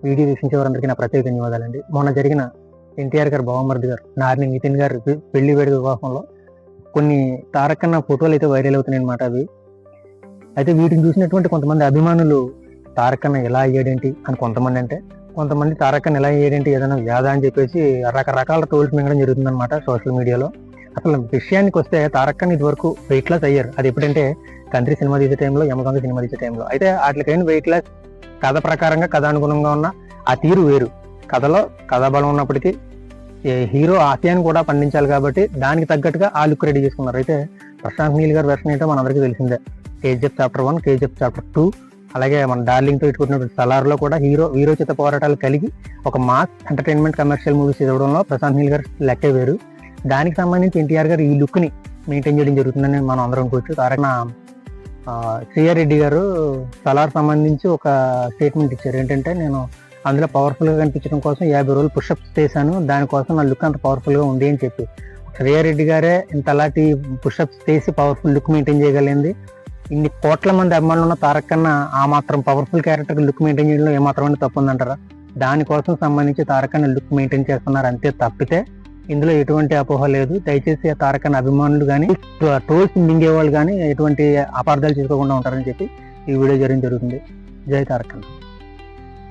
Video వీక్షించే వారందరికీ నా ప్రత్యేక ధన్యవాదాలండి. మొన్న జరిగిన ఎన్టీఆర్ గారు బావమరిది గారు నారిని నితిన్ గారు పెళ్లి వేడుక వివాహంలో కొన్ని తారకన్న ఫోటోలు అయితే వైరల్ అవుతున్నాయి అన్నమాట. అవి అయితే వీటిని చూసినటువంటి కొంతమంది అభిమానులు తారకన్న ఎలా అయ్యాడేంటి అని కొంతమంది అంటే, కొంతమంది తారకన్న ఎలా అయ్యాడేంటి ఏదైనా వ్యాధా అని చెప్పేసి రకరకాల ట్రోల్స్ మింగడం జరుగుతుంది అనమాట సోషల్ మీడియాలో. అసలు విషయానికి వస్తే తారకన్న ఇది వరకు వెయిట్ లాస్ అయ్యారు. అది ఎప్పుడంటే కంత్రి సినిమా తీసే టైంలో, యమగంగ సినిమా తీసే టైంలో. అయితే వాటికైనా వెయిట్ లాస్ కథ ప్రకారంగా కథానుగుణంగా ఉన్న ఆ తీరు వేరు. కథలో కథాబలం ఉన్నప్పటికీ హీరో ఆశయాన్ని కూడా పండించాలి కాబట్టి దానికి తగ్గట్టుగా ఆ లుక్ రెడీ చేసుకున్నారు. అయితే ప్రశాంత్ నీల్ గారి వెర్షన్ ఏంటో మనందరికీ తెలిసిందే. కేజీఎఫ్ చాప్టర్ 1, కేజీఎఫ్ చాప్టర్ 2, అలాగే మన డార్లింగ్తో ఇట్టుకున్నటువంటి సలార్లో కూడా వీరోచిత పోరాటాలు కలిగి ఒక మాస్ ఎంటర్టైన్మెంట్ కమర్షియల్ మూవీస్ చదవడంలో ప్రశాంత్ నీల్ గారు లెక్కే వేరు. దానికి సంబంధించి ఎన్టీఆర్ గారు ఈ లుక్ని మెయింటైన్ చేయడం జరుగుతుందని మనం అందరం అనుకోవచ్చు. తారకన్న శ్రీయారెడ్డి గారు సలార్ సంబంధించి ఒక స్టేట్మెంట్ ఇచ్చారు. ఏంటంటే, నేను అందులో పవర్ఫుల్గా కనిపించడం కోసం 50 రోజులు పుషప్స్ చేశాను, దానికోసం నా లుక్ అంత పవర్ఫుల్గా ఉంది అని చెప్పి శ్రీయారెడ్డి గారే ఇంత అలాంటి పుషప్స్ చేసి పవర్ఫుల్ లుక్ మెయింటైన్ చేయగలిగింది. ఇన్ని కోట్ల మంది అభిమానులు ఉన్న తారకన్న ఆ మాత్రం పవర్ఫుల్ క్యారెక్టర్ లుక్ మెయింటైన్ చేయడంలో ఏమాత్రం తప్పు ఉందంటారా? దానికోసం సంబంధించి తారకన్న లుక్ మెయింటైన్ చేస్తున్నారు అంతే తప్పితే ఇందులో ఎటువంటి అపోహ లేదు. దయచేసి తారకన్న అభిమానులు కానీ ట్రోల్స్ మింగే వాళ్ళు కానీ ఎటువంటి అపార్థాలు చేసుకోకుండా ఉంటారని చెప్పి ఈ వీడియో జరుగుతుంది. జై తారకన్న.